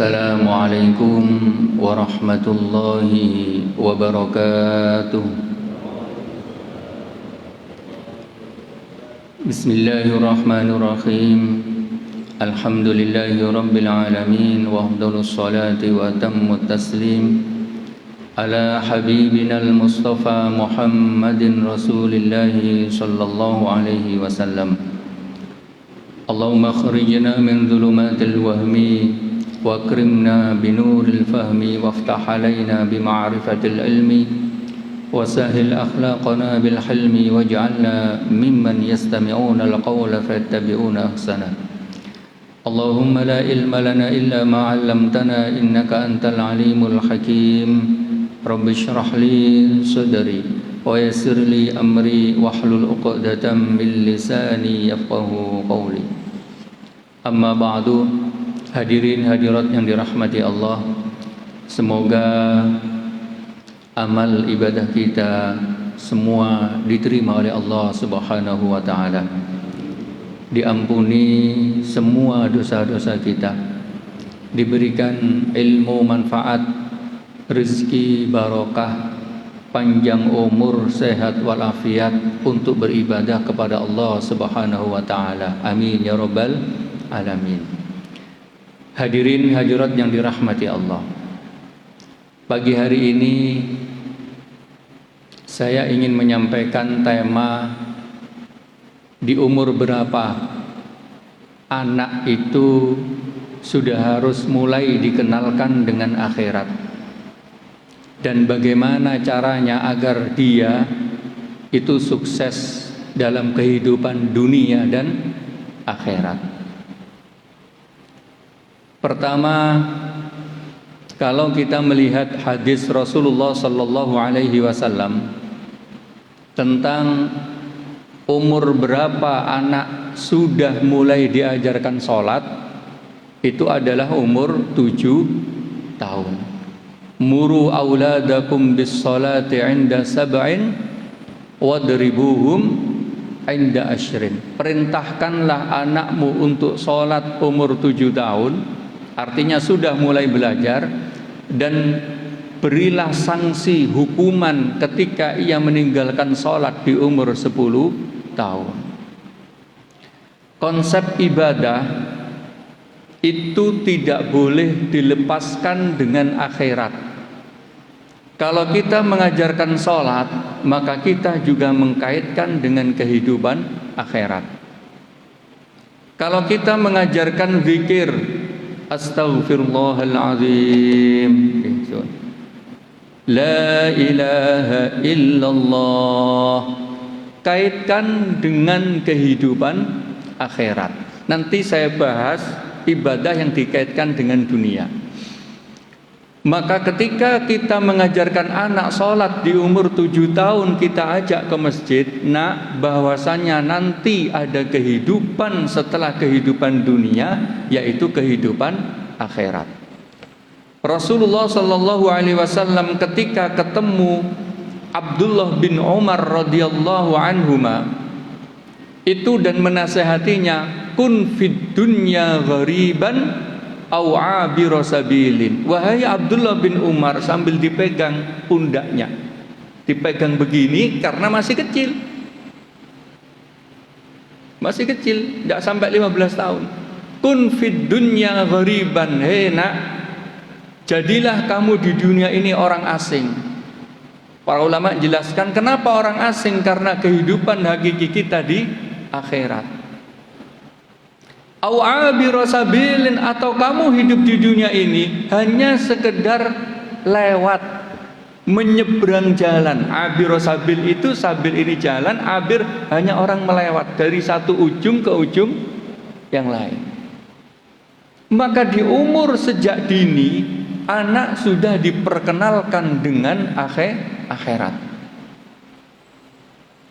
Assalamualaikum warahmatullahi wabarakatuh. Bismillahirrahmanirrahim. Alhamdulillahi rabbil alamin wa afdhalus salati wa atammut taslim ala habibina al-mustafa Muhammadin rasulillahi sallallahu alaihi wasallam. Allahumma akhrijna min dhulumatil wahmi وأكرمنا بنور الفهم وافتح علينا بمعرفة العلم وسهل أخلاقنا بالحلم واجعلنا ممن يستمعون القول فيتبعون أحسنه اللهم لا علم لنا إلا ما علمتنا إنك أنت العليم الحكيم رب اشرح لي صدري ويسر لي أمري واحلل عقدة من لساني يفقهوا قولي أما بعد. Hadirin hadirat yang dirahmati Allah, semoga amal ibadah kita semua diterima oleh Allah Subhanahu wa taala. Diampuni semua dosa-dosa kita. Diberikan ilmu manfaat, rezeki barokah, panjang umur, sehat walafiat untuk beribadah kepada Allah Subhanahu wa taala. Amin ya rabbal alamin. Hadirin hadirat yang dirahmati Allah, pagi hari ini saya ingin menyampaikan tema di umur berapa anak itu sudah harus mulai dikenalkan dengan akhirat, dan bagaimana caranya agar dia itu sukses dalam kehidupan dunia dan akhirat. Pertama, kalau kita melihat hadis Rasulullah sallallahu alaihi wasallam tentang umur berapa anak sudah mulai diajarkan sholat, itu adalah umur 7 tahun. Muru auladakum bis sholati 'inda sab'in wadribuhum 'inda ashrin. Perintahkanlah anakmu untuk sholat umur 7 tahun. Artinya sudah mulai belajar, dan berilah sanksi hukuman ketika ia meninggalkan sholat di umur 10 tahun. Konsep ibadah itu tidak boleh dilepaskan dengan akhirat. Kalau kita mengajarkan sholat, maka kita juga mengkaitkan dengan kehidupan akhirat. Kalau kita mengajarkan zikir, Astaghfirullahaladzim, La ilaha illallah, kaitkan dengan kehidupan akhirat. Nanti saya bahas ibadah yang dikaitkan dengan dunia. Maka ketika kita mengajarkan anak sholat di umur 7 tahun, kita ajak ke masjid, nak, bahwasanya nanti ada kehidupan setelah kehidupan dunia, yaitu kehidupan akhirat. Rasulullah sallallahu alaihi wasallam ketika ketemu Abdullah bin Umar radhiyallahu anhuma itu dan menasehatinya, kun fid dunya ghariban au abira sabilin. Wahai Abdullah bin Umar, sambil dipegang pundaknya, dipegang begini karena masih kecil, tidak sampai 15 tahun. Kun fid dunya ghariban, hei nak, jadilah kamu di dunia ini orang asing. Para ulama jelaskan kenapa orang asing, karena kehidupan hakiki kita di akhirat. Au abira sabilin, atau kamu hidup di dunia ini hanya sekedar lewat, menyeberang jalan. Abira sabil itu, sabil ini jalan, abir hanya orang melewat dari satu ujung ke ujung yang lain. Maka di umur sejak dini anak sudah diperkenalkan dengan akhirat,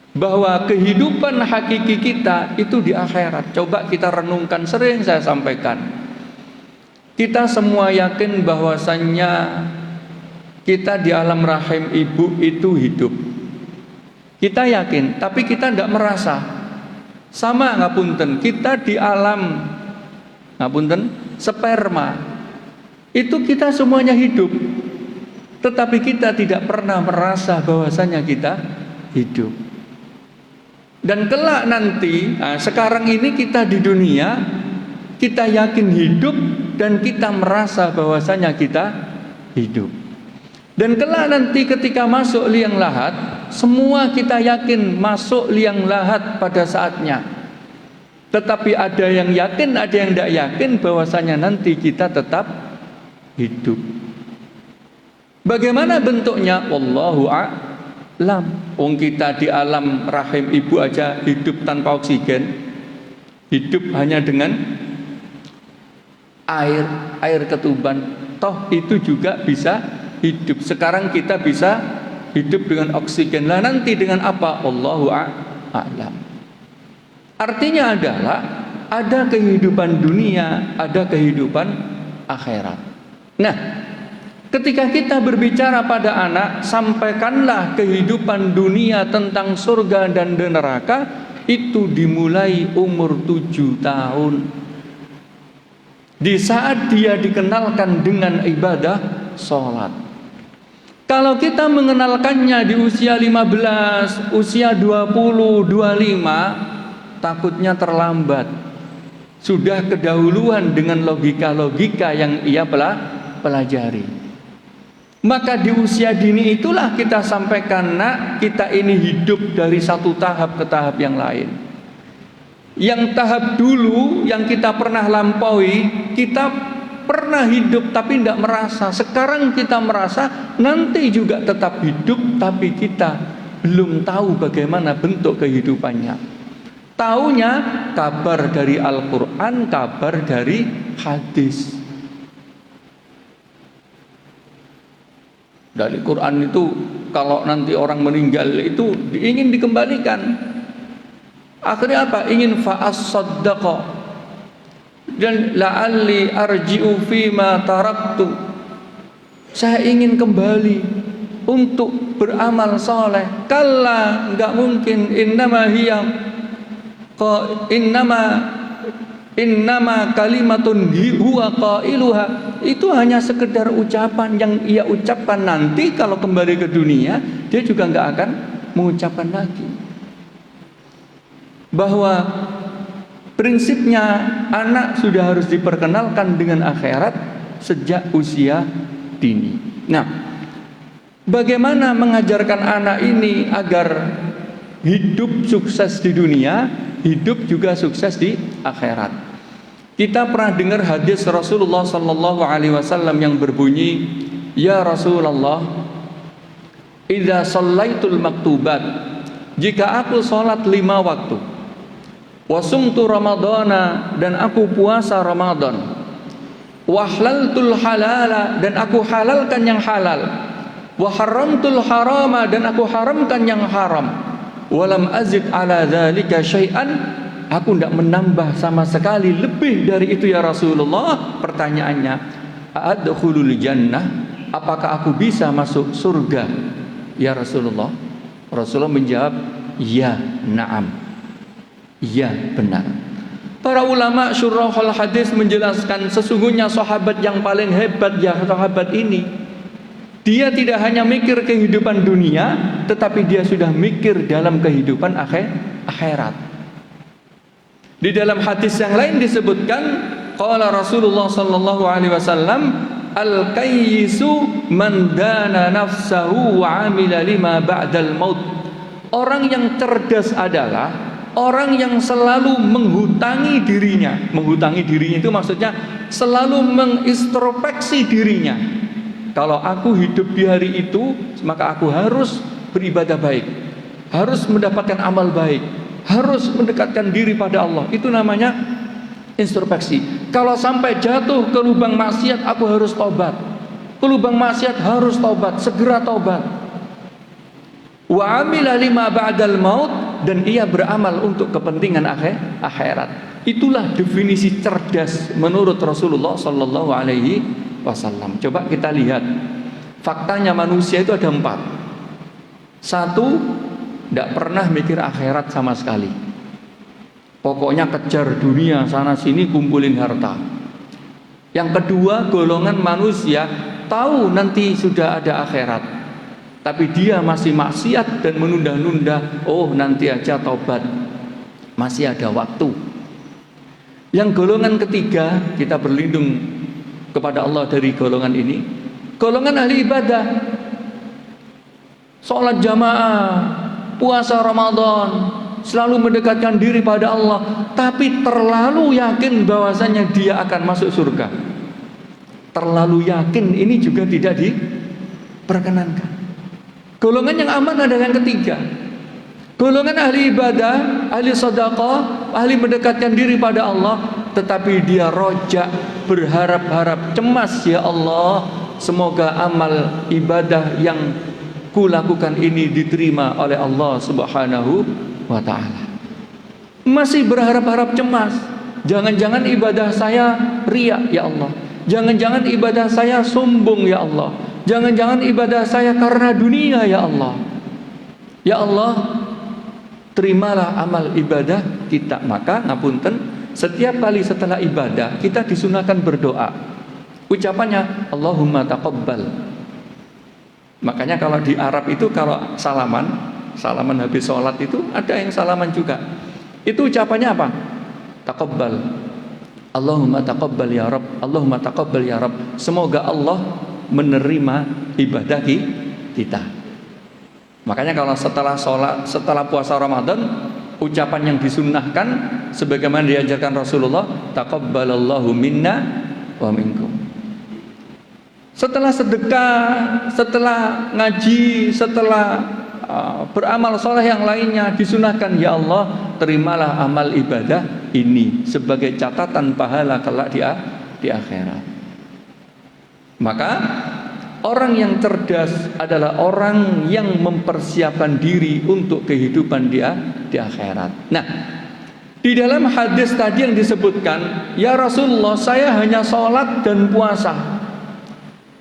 bahwa kehidupan hakiki kita itu di akhirat. Coba kita renungkan, sering saya sampaikan, kita semua yakin bahwasannya kita di alam rahim ibu itu hidup. Kita yakin, tapi kita tidak merasa. Sama ngapunten, kita di alam ngapunten sperma Itu kita semuanya hidup, tetapi kita tidak pernah merasa bahwasanya kita hidup. Dan kelak nanti, sekarang ini kita di dunia, kita yakin hidup dan kita merasa bahwasanya kita hidup. Dan kelak nanti ketika masuk liang lahat, semua kita yakin masuk liang lahat pada saatnya. Tetapi ada yang yakin, ada yang tidak yakin bahwasanya nanti kita tetap hidup. Bagaimana bentuknya? Wallahu a'lam. Wong kita di alam rahim ibu aja hidup tanpa oksigen, hidup hanya dengan air ketuban. Toh itu juga bisa hidup. Sekarang kita bisa hidup dengan oksigen. Lah nanti dengan apa? Wallahu a'lam. Artinya adalah ada kehidupan dunia, ada kehidupan akhirat. Nah, ketika kita berbicara pada anak, sampaikanlah kehidupan dunia tentang surga dan neraka itu dimulai umur 7 tahun. Di saat dia dikenalkan dengan ibadah sholat. Kalau kita mengenalkannya di usia 15, usia 20, 25, takutnya terlambat. Sudah kedahuluan dengan logika-logika yang ia pelajari. Maka di usia dini itulah kita sampaikan, nak, kita ini hidup dari satu tahap ke tahap yang lain. Yang tahap dulu yang kita pernah lampaui, kita pernah hidup tapi tidak merasa. Sekarang kita merasa, nanti juga tetap hidup, tapi kita belum tahu bagaimana bentuk kehidupannya. Taunya kabar dari Al-Quran, kabar dari hadis. Dari Quran itu kalau nanti orang meninggal itu ingin dikembalikan. Akhirnya apa? Ingin fa'as-saddaqa dan la'alli arji'u fima taraktu. Saya ingin kembali untuk beramal soleh. Kalla, enggak mungkin. Innama kalimatun huwa qailuha. Itu hanya sekedar ucapan yang ia ucapkan. Nanti kalau kembali ke dunia, dia juga enggak akan mengucapkan lagi. Bahwa prinsipnya anak sudah harus diperkenalkan dengan akhirat sejak usia dini. Nah, bagaimana mengajarkan anak ini agar hidup sukses di dunia, hidup juga sukses di akhirat? Kita pernah dengar hadis Rasulullah sallallahu alaihi wasallam yang berbunyi, "Ya Rasulullah, idza shallaitul maktubat, jika aku salat 5 waktu, wa sumtu ramadhana, dan aku puasa Ramadan, wa halaltul halala, dan aku halalkan yang halal, wa haramtul harama, dan aku haramkan yang haram, walam azid ala dzalika syai'an, aku tidak menambah sama sekali lebih dari itu ya Rasulullah." Pertanyaannya, adkhulul jannah, apakah aku bisa masuk surga ya Rasulullah? Rasulullah menjawab, ya, na'am, ya, benar. Para ulama syurahul hadis menjelaskan sesungguhnya sahabat yang paling hebat ya sahabat ini, dia tidak hanya mikir kehidupan dunia, tetapi dia sudah mikir dalam kehidupan akhirat. Di dalam hadis yang lain disebutkan, qala Rasulullah sallallahu alaihi wasallam, al-kayyisu man dana nafsahu wa amila lima ba'dal maut. Orang yang cerdas adalah orang yang selalu menghutangi dirinya. Menghutangi dirinya itu maksudnya selalu mengintrospeksi dirinya. Kalau aku hidup di hari itu, maka aku harus beribadah baik, harus mendapatkan amal baik, harus mendekatkan diri pada Allah. Itu namanya introspeksi. Kalau sampai jatuh ke lubang maksiat, aku harus tobat. Ke lubang maksiat harus tobat, segera tobat. Wa amila lima ba'dal maut, dan ia beramal untuk kepentingan akhirat. Itulah definisi cerdas menurut Rasulullah sallallahu alaihi wasallam. Coba kita lihat. Faktanya manusia itu ada 4. 1, tidak pernah mikir akhirat sama sekali. Pokoknya kejar dunia sana sini, kumpulin harta. Yang kedua, golongan manusia tahu nanti sudah ada akhirat, tapi dia masih maksiat dan menunda-nunda. Oh, nanti aja taubat, masih ada waktu. Yang golongan ketiga, kita berlindung kepada Allah dari golongan ini, golongan ahli ibadah, sholat jamaah, puasa Ramadan, selalu mendekatkan diri pada Allah, tapi terlalu yakin bahwasanya dia akan masuk surga. Terlalu yakin ini juga tidak diperkenankan. Golongan yang aman adalah yang ketiga, golongan ahli ibadah, ahli sedekah, ahli mendekatkan diri pada Allah, tetapi dia rojak, berharap-harap, cemas, ya Allah, semoga amal ibadah yang kulakukan ini diterima oleh Allah Subhanahu wa ta'ala. Masih berharap-harap, cemas, jangan-jangan ibadah saya riya, ya Allah, jangan-jangan ibadah saya sombong, ya Allah, jangan-jangan ibadah saya karena dunia, ya Allah. Ya Allah, terimalah amal ibadah kita. Maka ngapunten, setiap kali setelah ibadah kita disunahkan berdoa. Ucapannya Allahumma taqabbal. Makanya kalau di Arab itu kalau salaman habis sholat itu ada yang salaman juga. Itu ucapannya apa? Taqabbal. Allahumma taqabbal ya Rabb, Allahumma taqabbal ya Rabb. Semoga Allah menerima ibadah kita. Makanya kalau setelah sholat, setelah puasa Ramadan, ucapan yang disunnahkan sebagaimana diajarkan Rasulullah, taqabbalallahu minna wa minkum. Setelah sedekah, setelah ngaji, setelah beramal soleh yang lainnya, disunahkan, ya Allah, terimalah amal ibadah ini sebagai catatan pahala kelak di akhirat. Maka orang yang cerdas adalah orang yang mempersiapkan diri untuk kehidupan dia di akhirat. Nah, di dalam hadis tadi yang disebutkan, ya Rasulullah, saya hanya sholat dan puasa,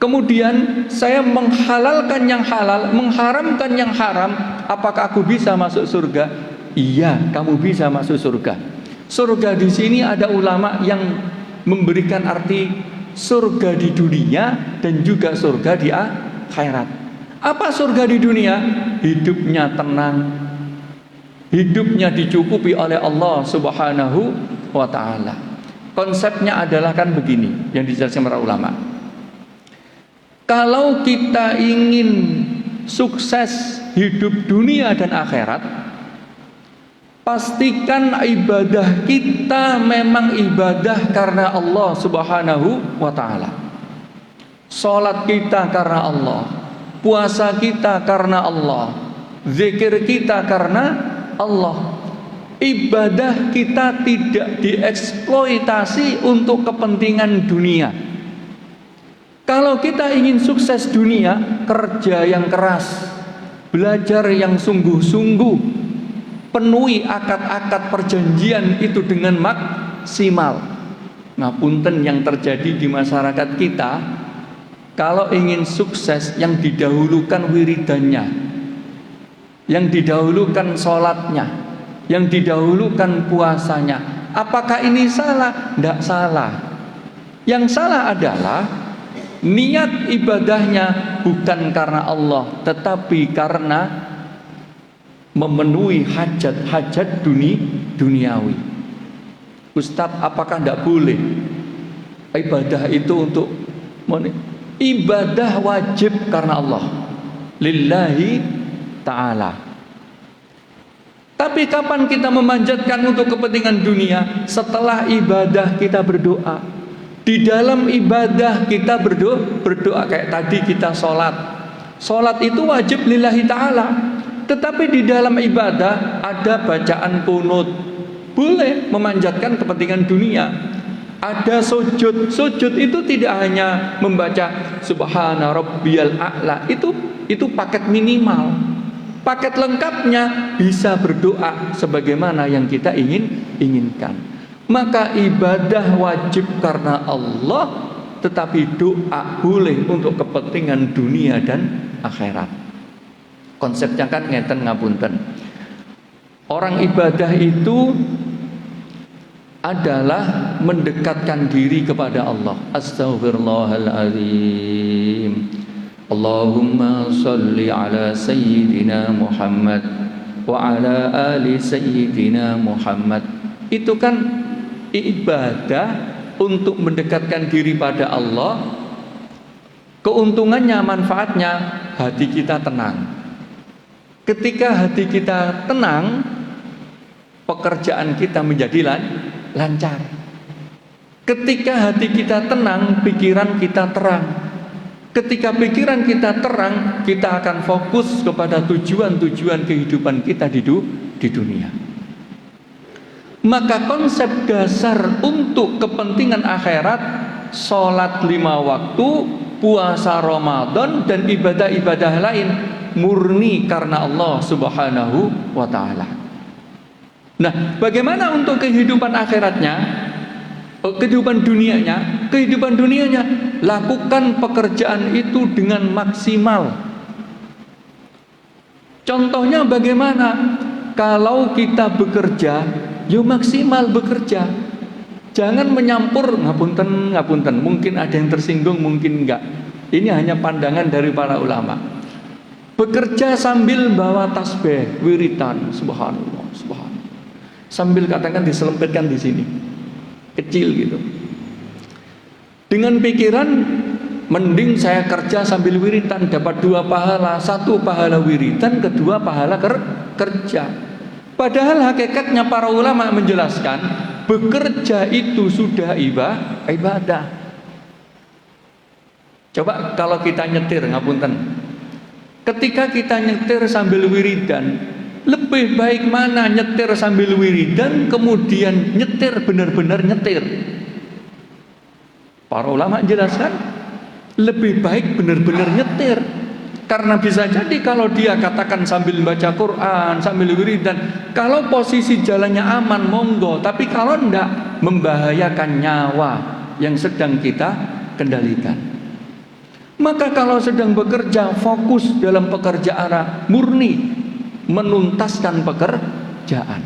kemudian saya menghalalkan yang halal, mengharamkan yang haram, apakah aku bisa masuk surga? Iya, kamu bisa masuk surga. Surga di sini ada ulama yang memberikan arti surga di dunia dan juga surga di akhirat. Apa surga di dunia? Hidupnya tenang, hidupnya dicukupi oleh Allah Subhanahu wa ta'ala. Konsepnya adalah kan begini, yang dijelaskan para ulama. Kalau kita ingin sukses hidup dunia dan akhirat, pastikan ibadah kita memang ibadah karena Allah Subhanahu wa ta'ala. Salat kita karena Allah, puasa kita karena Allah, zikir kita karena Allah. Ibadah kita tidak dieksploitasi untuk kepentingan dunia. Kalau kita ingin sukses dunia, kerja yang keras, belajar yang sungguh-sungguh, penuhi akad-akad perjanjian itu dengan maksimal. Ngapunten, yang terjadi di masyarakat kita, kalau ingin sukses, yang didahulukan wiridannya, yang didahulukan sholatnya, yang didahulukan puasanya. Apakah ini salah? Tidak salah. Yang salah adalah niat ibadahnya bukan karena Allah, tetapi karena memenuhi hajat-hajat duniawi. Ustadz, apakah tidak boleh ibadah itu untuk ibadah wajib karena Allah, lillahi ta'ala. Tapi kapan kita memanjatkan untuk kepentingan dunia? Setelah ibadah kita berdoa. Di dalam ibadah kita berdoa kayak tadi kita sholat. Sholat itu wajib lillahi ta'ala. Tetapi di dalam ibadah ada bacaan kunut, boleh memanjatkan kepentingan dunia. Ada sujud. Sujud itu tidak hanya membaca subhana rabbiyal a'la, itu paket minimal. Paket lengkapnya bisa berdoa sebagaimana yang kita inginkan. Maka ibadah wajib karena Allah, tetapi doa boleh untuk kepentingan dunia dan akhirat. Konsepnya kan ngeten ngapunten. Orang ibadah itu adalah mendekatkan diri kepada Allah. Astaghfirullahaladzim. Allahumma salli ala Sayyidina Muhammad wa ala ali Sayyidina Muhammad. Itu kan ibadah untuk mendekatkan diri pada Allah. Keuntungannya, manfaatnya, hati kita tenang. Ketika hati kita tenang, pekerjaan kita menjadi lancar. Ketika hati kita tenang, pikiran kita terang. Ketika pikiran kita terang, kita akan fokus kepada tujuan-tujuan kehidupan kita di dunia. Maka konsep dasar untuk kepentingan akhirat, sholat 5 waktu, puasa Ramadan, dan ibadah-ibadah lain murni karena Allah Subhanahu wa ta'ala. Nah, bagaimana untuk kehidupan akhiratnya? Kehidupan dunianya, lakukan pekerjaan itu dengan maksimal. Contohnya bagaimana? Kalau kita bekerja, ya maksimal bekerja. Jangan menyampur, ngapunten, mungkin ada yang tersinggung, mungkin enggak. Ini hanya pandangan dari para ulama. Bekerja sambil bawa tasbih, wiritan, subhanallah, subhanallah. Sambil katakan diselempitkan di sini. Kecil gitu. Dengan pikiran, mending saya kerja sambil wiritan, dapat 2 pahala, 1 pahala wiritan, 2 pahala kerja. Padahal hakikatnya para ulama menjelaskan, bekerja itu sudah ibadah. Coba kalau kita nyetir, ngapunten, ketika kita nyetir sambil wiridan, lebih baik mana nyetir sambil wiridan, kemudian nyetir benar-benar nyetir? Para ulama jelaskan, lebih baik benar-benar nyetir. Karena bisa jadi kalau dia katakan sambil baca Quran, sambil wiridan, kalau posisi jalannya aman, monggo. Tapi kalau enggak, membahayakan nyawa yang sedang kita kendalikan. Maka kalau sedang bekerja, fokus dalam pekerjaan murni, menuntaskan pekerjaan.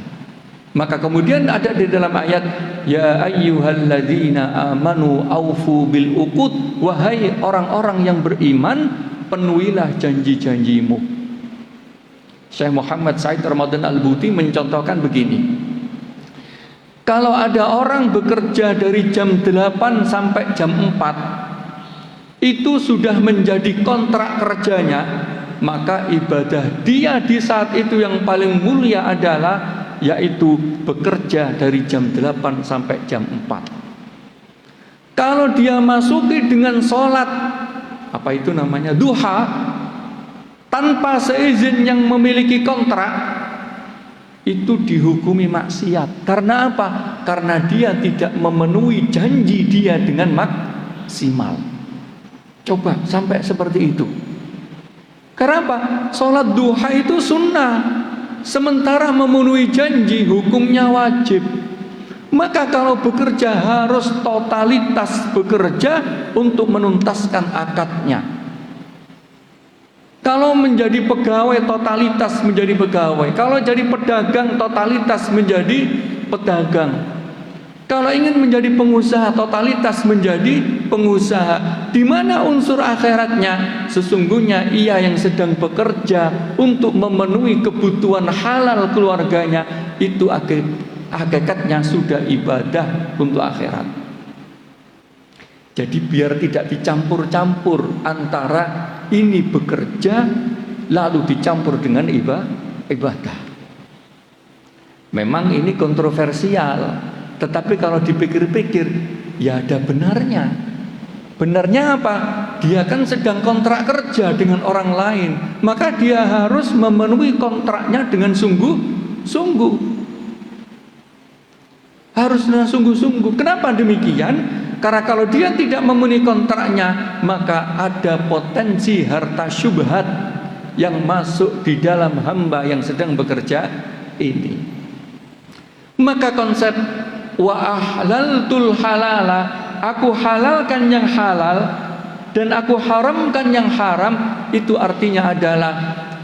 Maka kemudian ada di dalam ayat, ya ayyuhalladzina amanu aufu bil uqud, wahai orang-orang yang beriman, penuhilah janji-janjimu. Syekh Muhammad Said Ramadan Al-Buti mencontohkan begini. Kalau ada orang bekerja dari jam 8 sampai jam 4, itu sudah menjadi kontrak kerjanya, maka ibadah dia di saat itu yang paling mulia adalah yaitu bekerja dari jam 8 sampai jam 4. Kalau dia masuki dengan sholat, apa itu namanya, duha, tanpa seizin yang memiliki kontrak, itu dihukumi maksiat. Karena apa? Karena dia tidak memenuhi janji dia dengan maksimal. Coba sampai seperti itu. Kenapa? Sholat duha itu sunnah, sementara memenuhi janji hukumnya wajib. Maka kalau bekerja harus totalitas bekerja untuk menuntaskan akadnya. Kalau menjadi pegawai, totalitas menjadi pegawai. Kalau jadi pedagang, totalitas menjadi pedagang. Kalau ingin menjadi pengusaha, totalitas menjadi pengusaha. Di mana unsur akhiratnya? Sesungguhnya ia yang sedang bekerja untuk memenuhi kebutuhan halal keluarganya, itu hakikatnya sudah ibadah untuk akhirat. Jadi biar tidak dicampur-campur antara ini bekerja lalu dicampur dengan ibadah. Memang ini kontroversial. Tetapi kalau dipikir-pikir, ya ada benarnya. Benarnya apa? Dia kan sedang kontrak kerja dengan orang lain, maka dia harus memenuhi kontraknya dengan sungguh-sungguh. Harus dengan sungguh-sungguh. Kenapa demikian? Karena kalau dia tidak memenuhi kontraknya, maka ada potensi harta syubhat yang masuk di dalam hamba yang sedang bekerja ini. Maka konsep wa ahlaltul halala, aku halalkan yang halal dan aku haramkan yang haram, itu artinya adalah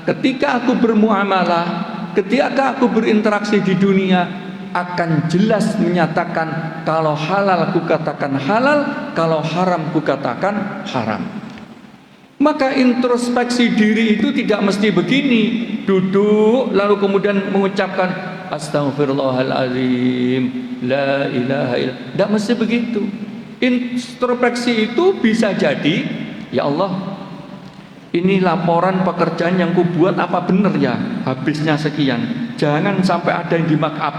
ketika aku bermuamalah, ketika aku berinteraksi di dunia, akan jelas menyatakan kalau halal ku katakan halal, kalau haram ku katakan haram. Maka introspeksi diri itu tidak mesti begini, duduk lalu kemudian mengucapkan Astaghfirullahaladzim, la ilaha illallah. Tidak mesti begitu. Introspeksi itu bisa jadi, ya Allah, ini laporan pekerjaan yang ku buat apa benar ya, habisnya sekian. Jangan sampai ada yang di-markup,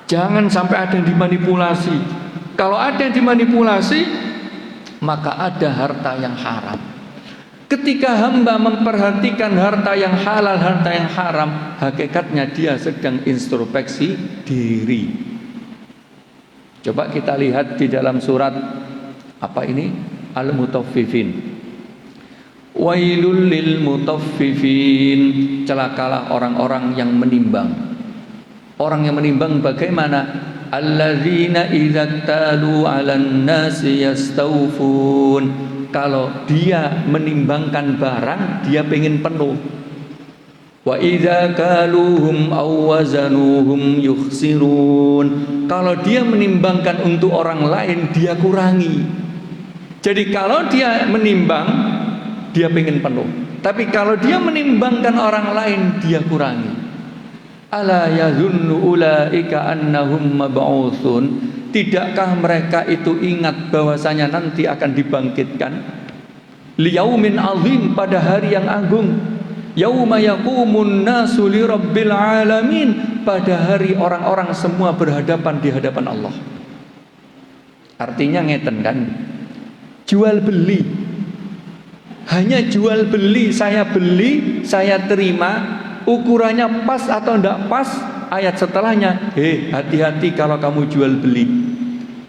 jangan sampai ada yang dimanipulasi. Kalau ada yang dimanipulasi, maka ada harta yang haram. Ketika hamba memperhatikan harta yang halal, harta yang haram, hakikatnya dia sedang introspeksi diri. Coba kita lihat di dalam surat apa ini? Al-Mutaffifin. Wailul lil mutaffifin, celakalah orang-orang yang menimbang. Orang yang menimbang bagaimana? Alladzina idza talu 'alan nasi yastawfun. Kalau dia menimbangkan barang, dia pengen penuh. Wa idza kaluhum aw wazanuhum yukhsirun. Kalau dia menimbangkan untuk orang lain, dia kurangi. Jadi kalau dia menimbang, dia pengen penuh. Tapi kalau dia menimbangkan orang lain, dia kurangi. Ala yazunnu ulaika annahum mab'utsun. Tidakkah mereka itu ingat bahwasanya nanti akan dibangkitkan? Liyaumin azim, pada hari yang agung. Yauma yaqumun nasu lirabbil alamin, pada hari orang-orang semua berhadapan di hadapan Allah. Artinya ngeten kan? Jual beli. Hanya jual beli, saya terima, ukurannya pas atau enggak pas, ayat setelahnya, hati-hati kalau kamu jual beli.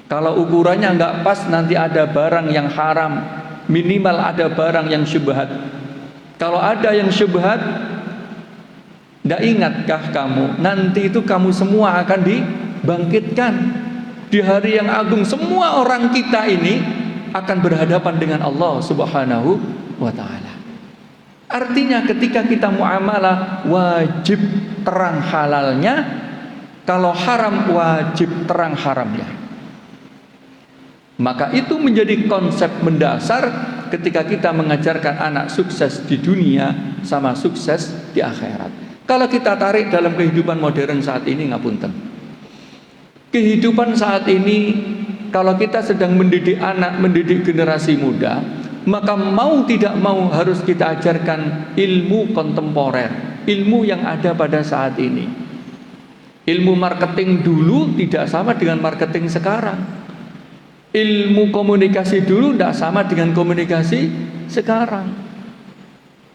Kalau ukurannya enggak pas, nanti ada barang yang haram, minimal ada barang yang syubhat. Kalau ada yang syubhat, enggak ingatkah kamu, nanti itu kamu semua akan dibangkitkan di hari yang agung. Semua orang kita ini akan berhadapan dengan Allah Subhanahu wa ta'ala. Artinya ketika kita muamalah, wajib terang halalnya, kalau haram wajib terang haramnya. Maka itu menjadi konsep mendasar ketika kita mengajarkan anak sukses di dunia sama sukses di akhirat. Kalau kita tarik dalam kehidupan modern saat ini, ngapunten, kehidupan saat ini, kalau kita sedang mendidik anak, mendidik generasi muda, maka mau tidak mau harus kita ajarkan ilmu kontemporer, ilmu yang ada pada saat ini. Ilmu marketing dulu tidak sama dengan marketing sekarang. Ilmu komunikasi dulu tidak sama dengan komunikasi sekarang.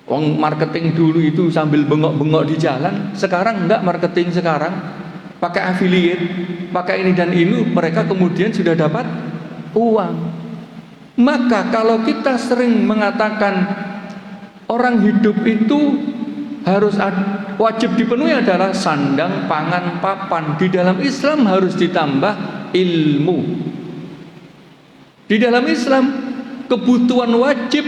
Wong marketing dulu itu sambil bengok-bengok di jalan, sekarang enggak. Marketing sekarang pakai affiliate, pakai ini dan ini, mereka kemudian sudah dapat uang. Maka kalau kita sering mengatakan orang hidup itu harus wajib dipenuhi adalah sandang, pangan, papan. Di dalam Islam harus ditambah ilmu. Di dalam Islam kebutuhan wajib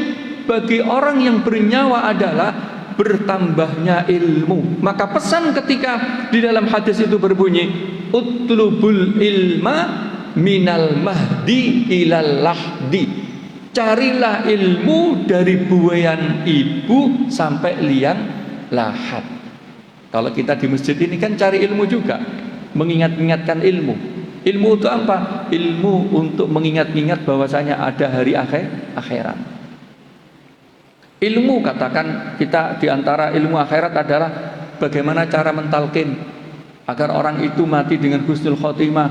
bagi orang yang bernyawa adalah bertambahnya ilmu. Maka pesan ketika di dalam hadis itu berbunyi, utlubul ilma minal mahdi ilal lahdi. Carilah ilmu dari buayan ibu sampai liang lahat. Kalau kita di masjid ini kan cari ilmu juga, mengingat-ingatkan ilmu. Ilmu itu apa? Ilmu untuk mengingat-ingat bahwasanya ada hari akhirat. Ilmu, katakan kita, diantara ilmu akhirat adalah bagaimana cara mentalkin agar orang itu mati dengan husnul khotimah.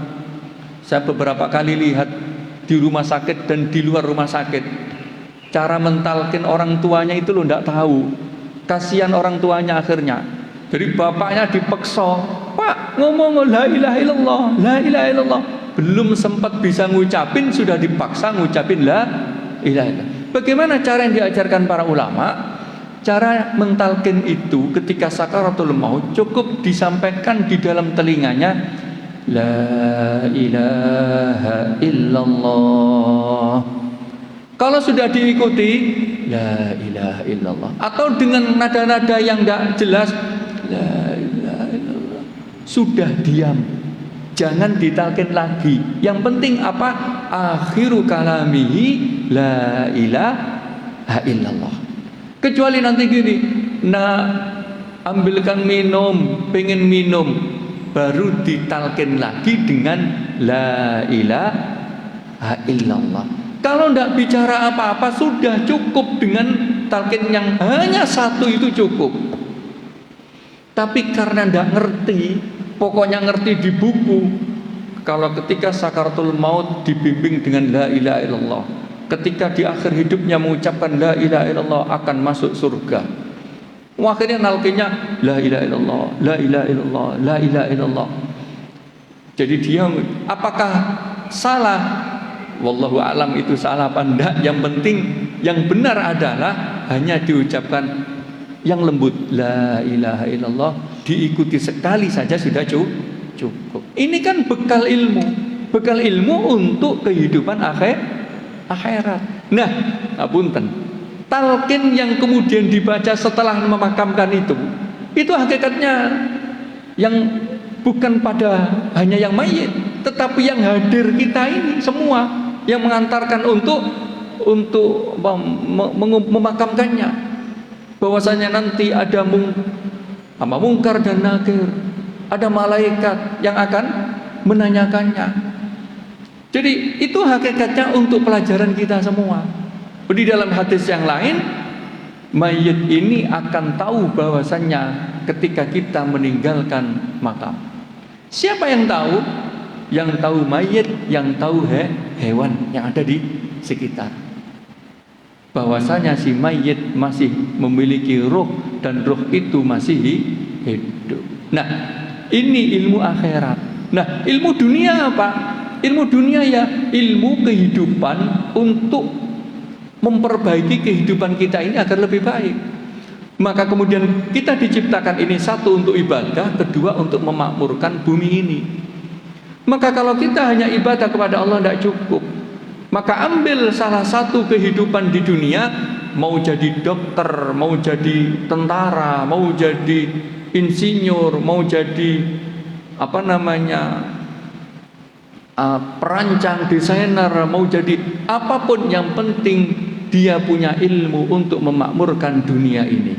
Saya beberapa kali lihat di rumah sakit dan di luar rumah sakit, cara mentalkin orang tuanya itu lo tidak tahu. Kasihan orang tuanya akhirnya. Jadi bapaknya dipeksa, Pak ngomong la ilaha illallah, la ilaha illallah. Belum sempat bisa ngucapin sudah dipaksa ngucapin la ilaha illallah. Bagaimana cara yang diajarkan para ulama? Cara mentalkin itu ketika sakaratul maut cukup disampaikan di dalam telinganya, la ilaha illallah. Kalau sudah diikuti la ilaha illallah, atau dengan nada-nada yang tidak jelas, la ilaha illallah, sudah diam, jangan ditalkin lagi. Yang penting apa? Akhiru kalamihi la ilaha illallah. Kecuali nanti gini, nah ambilkan minum, pengen minum, baru ditalkin lagi dengan la ilaha illallah. Kalau tidak bicara apa-apa, sudah cukup dengan talqin yang hanya satu itu cukup. Tapi karena tidak ngerti, pokoknya ngerti di buku, kalau ketika sakaratul maut dibimbing dengan la ilaha illallah, ketika di akhir hidupnya mengucapkan la ilaha illallah akan masuk surga. Akhirnya nalkinnya la ilaha illallah, la ilaha illallah, la ilaha illallah. Jadi dia apakah salah? Wallahu alam itu salah apa enggak. Yang penting yang benar adalah hanya diucapkan yang lembut la ilaha illallah, diikuti sekali saja sudah cukup. Ini kan bekal ilmu untuk kehidupan akhirat. Nah, apunten, talqin yang kemudian dibaca setelah memakamkan itu hakikatnya yang bukan pada hanya yang mayit, tetapi yang hadir kita ini semua, yang mengantarkan untuk memakamkannya. Bahwasanya nanti ada mungkar dan nakir, ada malaikat yang akan menanyakannya. Jadi itu hakikatnya untuk pelajaran kita semua. Di dalam hadis yang lain, mayit ini akan tahu bahwasanya ketika kita meninggalkan makam. Siapa yang tahu? Yang tahu mayit, yang tahu hewan yang ada di sekitar. Bahwasanya si mayit masih memiliki ruh dan ruh itu masih hidup. Nah, ini ilmu akhirat. Nah, ilmu dunia apa? Ilmu dunia ya ilmu kehidupan untuk memperbaiki kehidupan kita ini agar lebih baik. Maka kemudian kita diciptakan ini, satu untuk ibadah, kedua untuk memakmurkan bumi ini. Maka kalau kita hanya ibadah kepada Allah tidak cukup, maka ambil salah satu kehidupan di dunia, mau jadi dokter, mau jadi tentara, mau jadi insinyur, mau jadi perancang, desainer, mau jadi apapun, yang penting dia punya ilmu untuk memakmurkan dunia ini.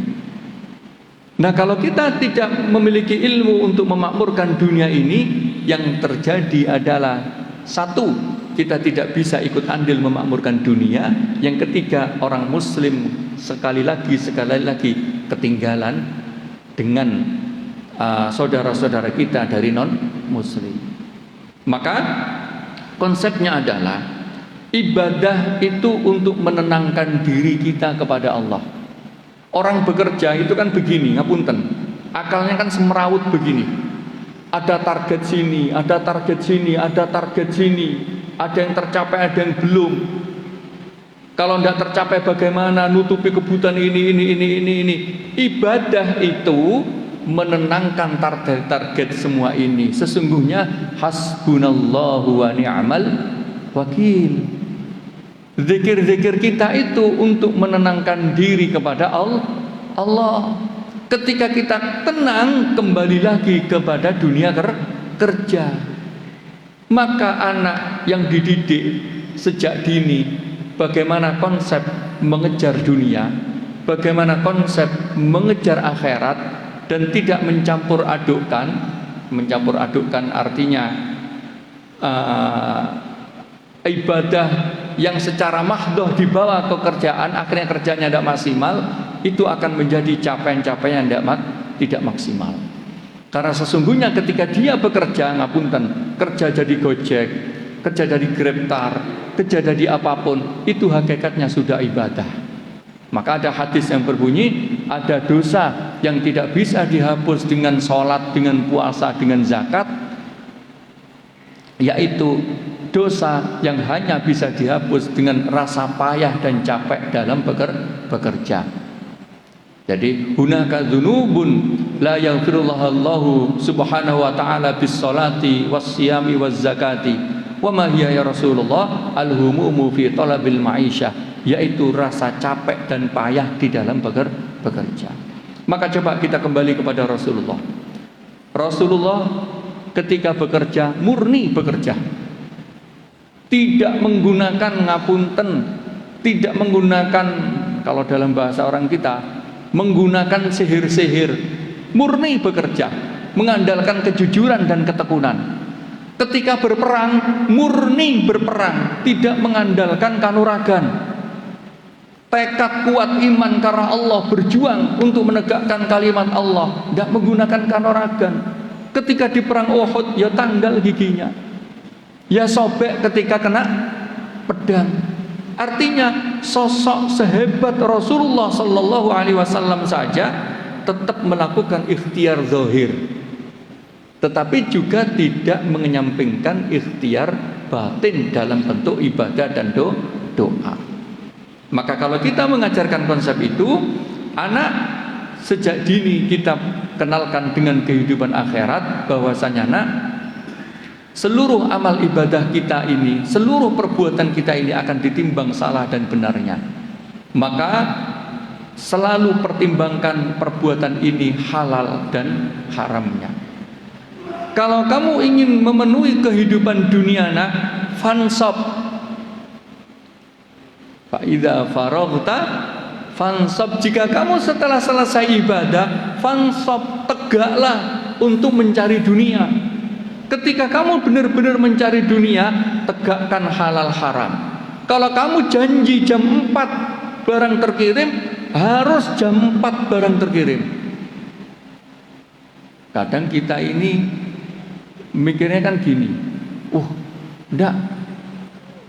Nah, kalau kita tidak memiliki ilmu untuk memakmurkan dunia ini, yang terjadi adalah satu, kita tidak bisa ikut andil memakmurkan dunia. Yang ketiga, orang muslim sekali lagi ketinggalan dengan saudara-saudara kita dari non muslim. Maka konsepnya adalah ibadah itu untuk menenangkan diri kita kepada Allah. Orang bekerja itu kan begini, ngapunten, akalnya kan semrawut begini. Ada target sini, ada target sini, ada target sini, ada yang tercapai, ada yang belum. Kalau tidak tercapai bagaimana? Nutupi kebutuhan ini. Ibadah itu menenangkan target semua ini. Sesungguhnya hasbunallahu wa ni'mal wakil. Zikir-zikir kita itu untuk menenangkan diri kepada Allah. Ketika kita tenang, kembali lagi kepada dunia kerja. Maka anak yang dididik sejak dini, bagaimana konsep mengejar dunia, bagaimana konsep mengejar akhirat, dan tidak mencampur adukkan. Mencampur adukkan artinya ibadah yang secara mahdoh dibawa ke kerjaan, akhirnya kerjanya tidak maksimal, itu akan menjadi capaian-capaian yang tidak maksimal. Karena sesungguhnya ketika dia bekerja, ngapunten, kerja jadi Gojek, kerja jadi Grabtar, kerja jadi apapun, itu hakikatnya sudah ibadah. Maka ada hadis yang berbunyi, ada dosa yang tidak bisa dihapus dengan sholat, dengan puasa, dengan zakat, yaitu dosa yang hanya bisa dihapus dengan rasa payah dan capek dalam bekerja. Jadi hunaka dzunubun la yaghfirullahu subhanahu wa ta'ala bis salati was siyami waz zakati wa ma hiya ya Rasulullah al-humumu fi talabil ma'isyah, yaitu rasa capek dan payah di dalam bekerja. Maka coba kita kembali kepada Rasulullah. Rasulullah ketika bekerja murni bekerja, tidak menggunakan ngapunten, tidak menggunakan, kalau dalam bahasa orang kita, menggunakan sihir-sihir, murni bekerja, mengandalkan kejujuran dan ketekunan. Ketika berperang, murni berperang, tidak mengandalkan kanuragan. Tekad kuat iman karena Allah, berjuang untuk menegakkan kalimat Allah, tidak menggunakan kanuragan. Ketika di perang Uhud, ya tanggal giginya, ya sobek ketika kena pedang. Artinya sosok sehebat Rasulullah Sallallahu Alaihi Wasallam saja tetap melakukan ikhtiar zahir, tetapi juga tidak menyampingkan ikhtiar batin dalam bentuk ibadah dan doa. Maka kalau kita mengajarkan konsep itu, anak sejak dini kita kenalkan dengan kehidupan akhirat, bahwasanya anak, seluruh amal ibadah kita ini, seluruh perbuatan kita ini akan ditimbang salah dan benarnya. Maka selalu pertimbangkan perbuatan ini halal dan haramnya. Kalau kamu ingin memenuhi kehidupan dunia nak, fansab. Fa idza faraghta fansab. Jika kamu setelah selesai ibadah, fansab, tegaklah untuk mencari dunia. Ketika kamu benar-benar mencari dunia, tegakkan halal haram. Kalau kamu janji jam 4 barang terkirim, harus jam 4 barang terkirim. Kadang kita ini mikirnya kan gini, enggak,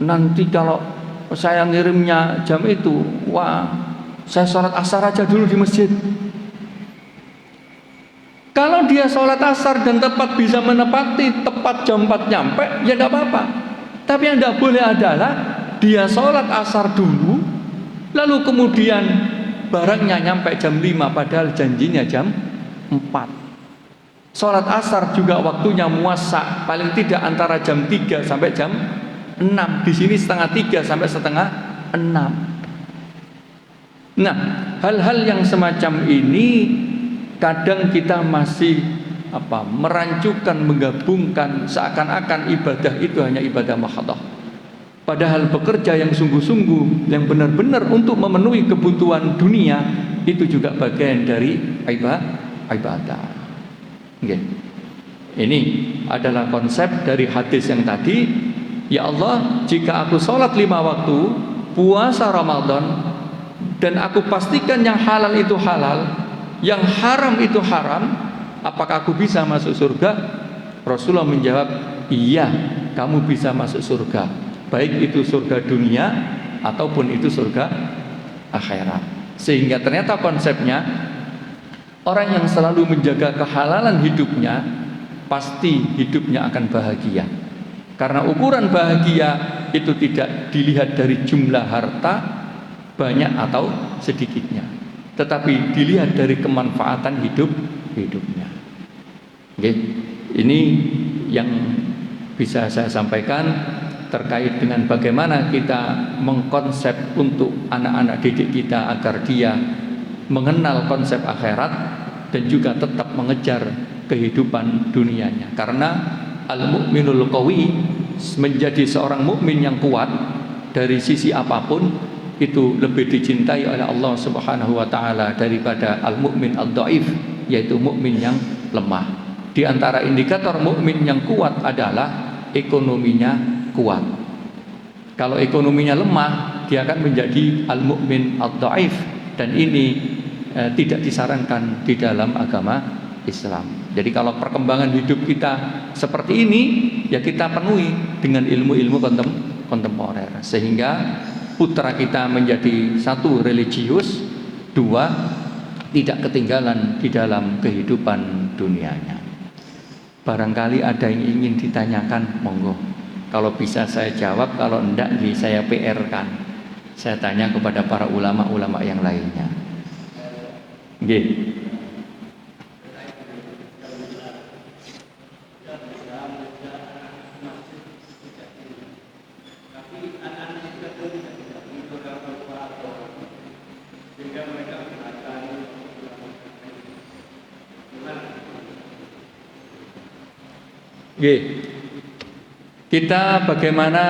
nanti kalau saya ngirimnya jam itu, wah, saya sholat asar aja dulu di masjid. Kalau dia sholat asar dan tepat bisa menepati tepat jam 4 nyampe, ya enggak apa-apa. Tapi yang enggak boleh adalah dia sholat asar dulu, lalu kemudian barangnya nyampe jam 5 padahal janjinya jam 4. Sholat asar juga waktunya muasa, paling tidak antara jam 3 sampai jam 6. Di sini setengah 3 sampai setengah 6. Nah, hal-hal yang semacam ini kadang kita masih merancukan, menggabungkan, seakan-akan ibadah itu hanya ibadah mahadah. Padahal bekerja yang sungguh-sungguh, yang benar-benar untuk memenuhi kebutuhan dunia, itu juga bagian dari ibadah. Okay. Ini adalah konsep dari hadis yang tadi. Ya Allah, jika aku sholat 5 waktu, puasa Ramadan, dan aku pastikan yang halal itu halal, yang haram itu haram, apakah aku bisa masuk surga? Rasulullah menjawab, iya, kamu bisa masuk surga, baik itu surga dunia ataupun itu surga akhirat. Sehingga ternyata konsepnya, orang yang selalu menjaga kehalalan hidupnya, pasti hidupnya akan bahagia. Karena ukuran bahagia itu tidak dilihat dari jumlah harta banyak atau sedikitnya, tetapi dilihat dari kemanfaatan hidupnya. Oke, ini yang bisa saya sampaikan terkait dengan bagaimana kita mengkonsep untuk anak-anak didik kita agar dia mengenal konsep akhirat dan juga tetap mengejar kehidupan dunianya. Karena al-mu'minul qawi, menjadi seorang mukmin yang kuat dari sisi apapun, itu lebih dicintai oleh Allah Subhanahu wa taala daripada al-mu'min ad-dhaif, yaitu mukmin yang lemah. Di antara indikator mukmin yang kuat adalah ekonominya kuat. Kalau ekonominya lemah, dia akan menjadi al-mu'min ad-dhaif, dan ini tidak disarankan di dalam agama Islam. Jadi kalau perkembangan hidup kita seperti ini, ya kita penuhi dengan ilmu-ilmu kontemporer, sehingga putra kita menjadi satu, religius, dua, tidak ketinggalan di dalam kehidupan dunianya. Barangkali ada yang ingin ditanyakan, monggo. Kalau bisa saya jawab, kalau enggak saya PR-kan. Saya tanya kepada para ulama-ulama yang lainnya. Nggih. Nggih. Kita bagaimana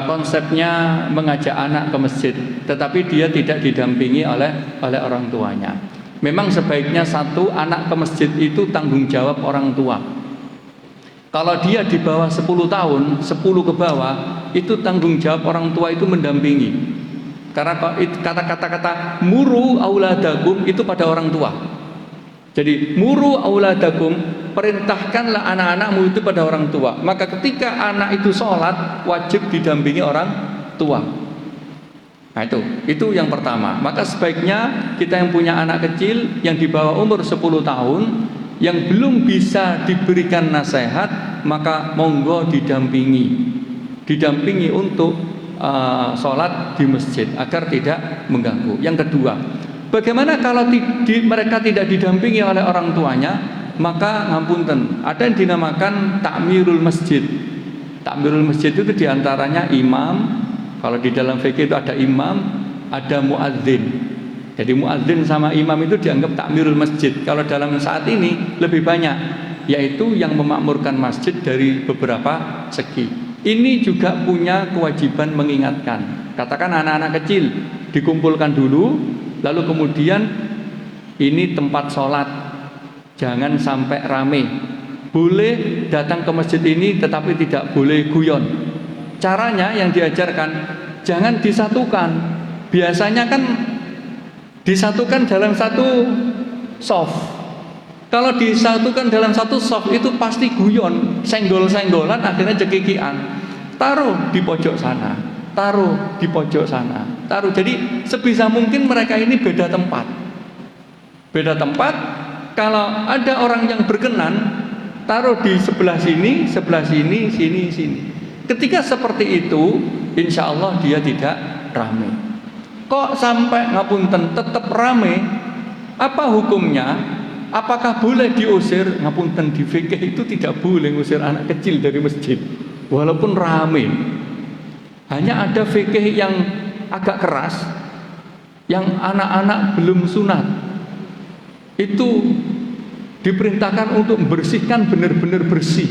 konsepnya mengajak anak ke masjid, tetapi dia tidak didampingi oleh orang tuanya. Memang sebaiknya satu, anak ke masjid itu tanggung jawab orang tua. Kalau dia di bawah 10 tahun, 10 ke bawah, itu tanggung jawab orang tua itu mendampingi. Karena kata-kata muru auladakum itu pada orang tua. Jadi muru auladakum, perintahkanlah anak-anakmu itu pada orang tua. Maka ketika anak itu sholat, wajib didampingi orang tua. Nah itu yang pertama. Maka sebaiknya kita yang punya anak kecil yang di bawah umur 10 tahun, yang belum bisa diberikan nasihat, maka monggo didampingi untuk sholat di masjid agar tidak mengganggu. Yang kedua, bagaimana kalau mereka tidak didampingi oleh orang tuanya? Maka ngapunten, ada yang dinamakan takmirul masjid. Takmirul masjid itu diantaranya imam. Kalau di dalam fikih itu ada imam, ada muadzin. Jadi muadzin sama imam itu dianggap takmirul masjid. Kalau dalam saat ini lebih banyak, yaitu yang memakmurkan masjid dari beberapa segi. Ini juga punya kewajiban mengingatkan. Katakan anak-anak kecil dikumpulkan dulu, lalu kemudian ini tempat sholat, jangan sampai rame. Boleh datang ke masjid ini, tetapi tidak boleh guyon. Caranya yang diajarkan, jangan disatukan. Biasanya kan disatukan dalam satu soft. Kalau disatukan dalam satu soft itu pasti guyon, senggol-senggolan, akhirnya cekikian. Taruh di pojok sana, taruh di pojok sana, taruh. Jadi sebisa mungkin mereka ini beda tempat. Beda tempat. Kalau ada orang yang berkenan, taruh di sebelah sini, sini. Ketika seperti itu, insya Allah dia tidak ramai. Kok sampai ngapunten tetap rame? Apa hukumnya? Apakah boleh diusir? Ngapunten, di fikih itu tidak boleh ngusir anak kecil dari masjid walaupun rame. Hanya ada fikih yang agak keras, yang anak-anak belum sunat itu diperintahkan untuk membersihkan benar-benar bersih.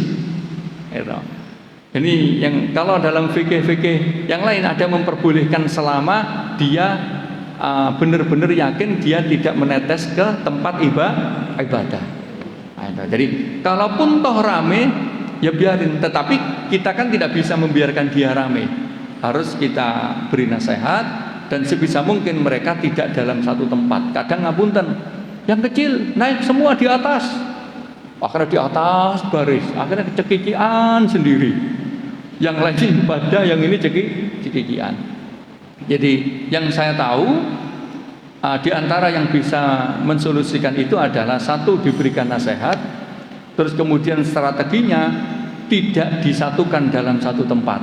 Ini yang kalau dalam fikih-fikih yang lain ada memperbolehkan selama dia benar-benar yakin dia tidak menetes ke tempat ibadah. Jadi kalaupun toh rame ya biarin, tetapi kita kan tidak bisa membiarkan dia rame. Harus kita beri nasihat dan sebisa mungkin mereka tidak dalam satu tempat. Kadang ngapunten, yang kecil naik semua di atas. Akhirnya di atas baris, akhirnya cekikian sendiri. Yang lain pada yang ini cekikian. Jadi yang saya tahu di antara yang bisa mensolusikan itu adalah satu, diberikan nasihat, terus kemudian strateginya tidak disatukan dalam satu tempat.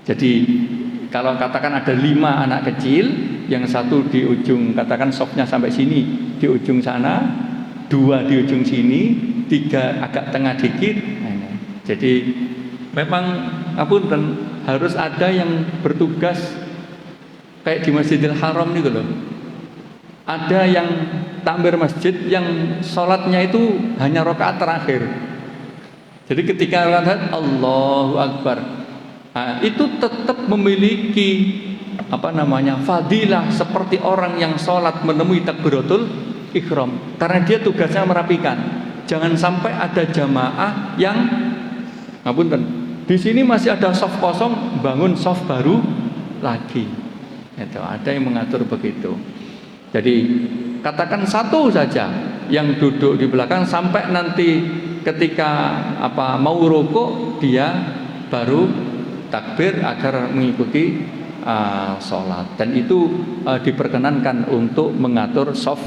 Jadi kalau katakan ada 5 anak kecil, yang satu di ujung, katakan softnya sampai sini, di ujung sana, 2 di ujung sini, 3 agak tengah dikit. Jadi memang ngapunten, harus ada yang bertugas kayak di Masjidil Haram nih loh. Ada yang takmir masjid yang sholatnya itu hanya rakaat terakhir. Jadi ketika rakaat Allahu Akbar, itu tetap memiliki fadilah seperti orang yang sholat menemui takbiratul ihram, karena dia tugasnya merapikan. Jangan sampai ada jamaah yang ngapunten, di sini masih ada soft kosong, bangun soft baru lagi. Itu ada yang mengatur begitu. Jadi katakan satu saja yang duduk di belakang sampai nanti ketika mau rukuk dia baru takbir agar mengikuti sholat, dan itu diperkenankan untuk mengatur soft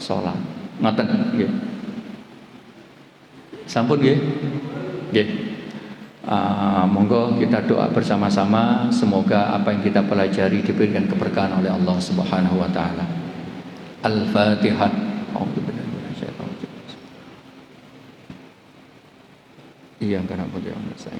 sholat. Ngoten nggih. Sampun nggih. Nggih. Monggo kita doa bersama-sama, semoga apa yang kita pelajari diberikan keberkahan oleh Allah Subhanahu wa taala. Al-Fatihah. Iya, karena beliau saya.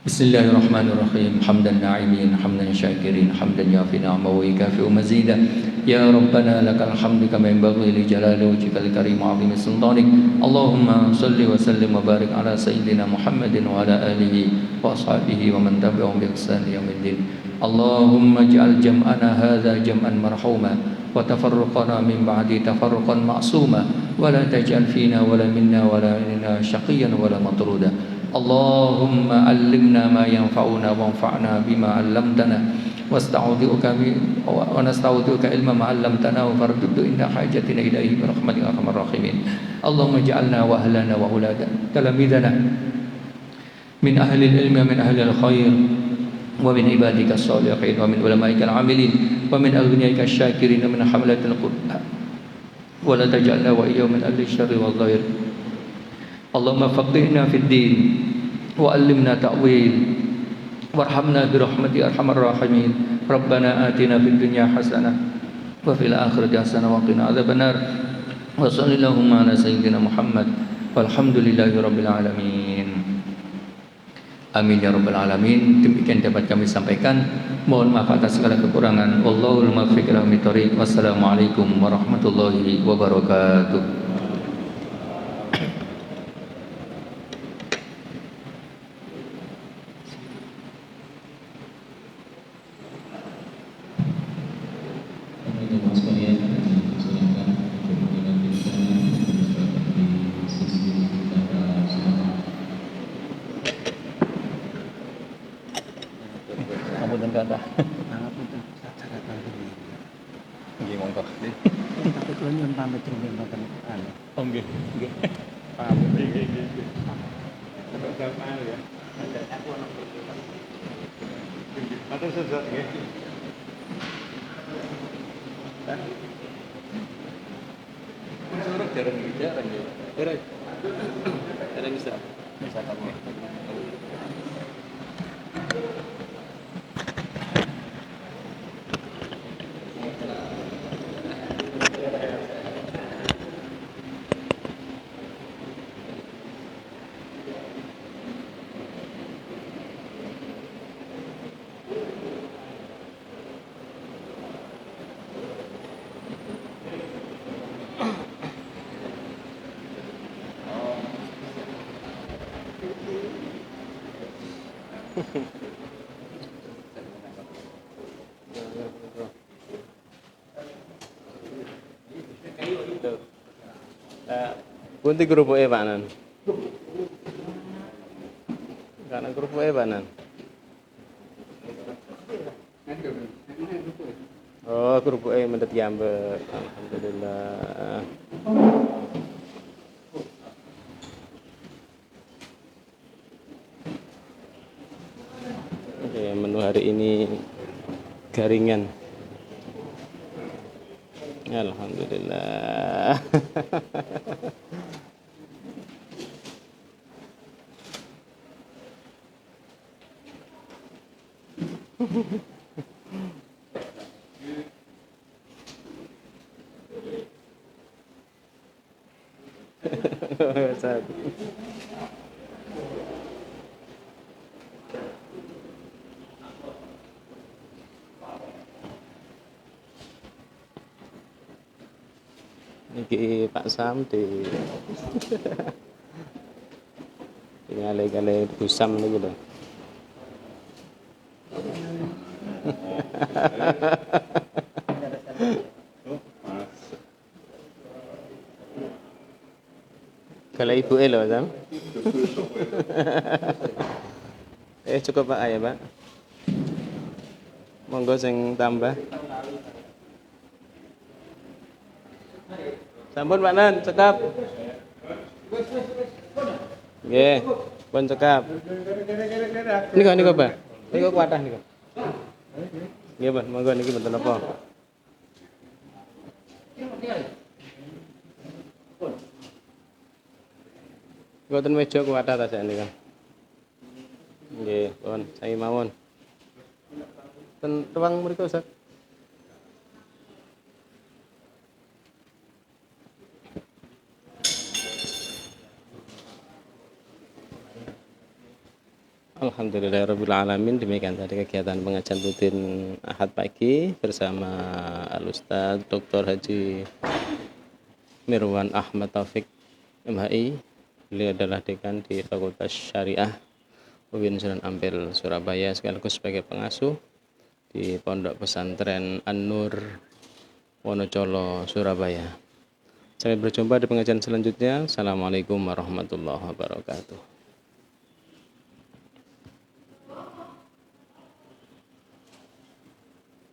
Bismillahirrahmanirrahim. Hamdan na'imin, hamdan syakirin, hamdan yafi ni'amahu wa yukafi'u mazidah. Ya Rabbana lakal hamdu kama yanbaghi li jalali wajhikal karim wa 'azimi sultanik. Allahumma shalli wa sallim wa barik ala sayyidina Muhammadin wa ala alihi wa ashabihi wa man tabi'ahum bi ihsan ila yaumiddin. Allahumma ij'al jam'ana hadza jam'an marhuma wa tafarruqana min ba'di tafarruqan ma'suma wa la taj'al fina wa la minna wa la minna syaqiyyan wa la matruda. Allahumma allimna ma yanfa'una wanfa'na bima 'allamtana wasta'udzuka wa nasta'udzuka ilma ma 'allamtana wa farduddu inna hajatina ilaihi bi rahmatika arhamar rahimin. Allahumma ij'alna wa ahlana wa auladana talamidana min ahli al-ilmi wa min ahli al-khair wa min ibadika as-salihin wa min ulama'ika al-'amilin wa min aghniyaika asy-syakirin wa min hamalatil Qur'an wa la taj'alna wa iyyahum min ahli asy-syarri wal dhahir. Allahumma faqihna fid din wa 'allimna ta'wil warhamna bi rahmati arhamar rahimin. Rabbana atina fid dunya hasanah wa fil akhirati hasanah wa qina adzabannar. Wa sallallahu ala sayyidina Muhammad walhamdulillahi rabbil alamin. Amin ya rabbal alamin. Demikian dapat kami sampaikan. Mohon maaf atas segala kekurangan. Wallahul muwaffiq ila aqwamit thoriq. Wassalamualaikum warahmatullahi wabarakatuh. Kata. Nggih monggo. Tapi kula nyuwun pamit rumiyin mboten anu. Oh nggih, nggih. Pamit. Nggih, nggih. Sampeyan ya. Aku ono Matur suwun nggih. Suruh jarang nggih. Jarang bisa. Bisa kamu. Bunti grupuke Pak Nan. Karena grupuke Pak Nan. Oh, grupuke mendet yambek. Alhamdulillah. Oke, menu hari ini garingan. Alhamdulillah. Satu. Niki Pak Sam di ngale-ngale busam niku lho. Kalau ibu elo Sam. Cukup Pak ya Pak. Monggo sing tambah. Sampun Pak Nan, cekap. Nggih, pun cekap. Niku Pak. Niku kuatah niku. Nggih, Pak, monggo niki mboten apa. Mboten meja kuatah ta sak niku. Nggih, pun sami mawon. Ten ruang mriku Ustaz. Alhamdulillah. Alhamdulillahirrabbilalamin. Demikian tadi kegiatan pengajian rutin Ahad pagi bersama Al-Ustaz Dr. Haji Mirwan Ahmad Taufik MHI. Beliau adalah dekan di Fakultas Syariah UIN Sunan Ampel Surabaya sekaligus sebagai pengasuh di Pondok Pesantren An-Nur Wonocolo Surabaya. Sampai berjumpa di pengajian selanjutnya. Assalamualaikum warahmatullahi wabarakatuh.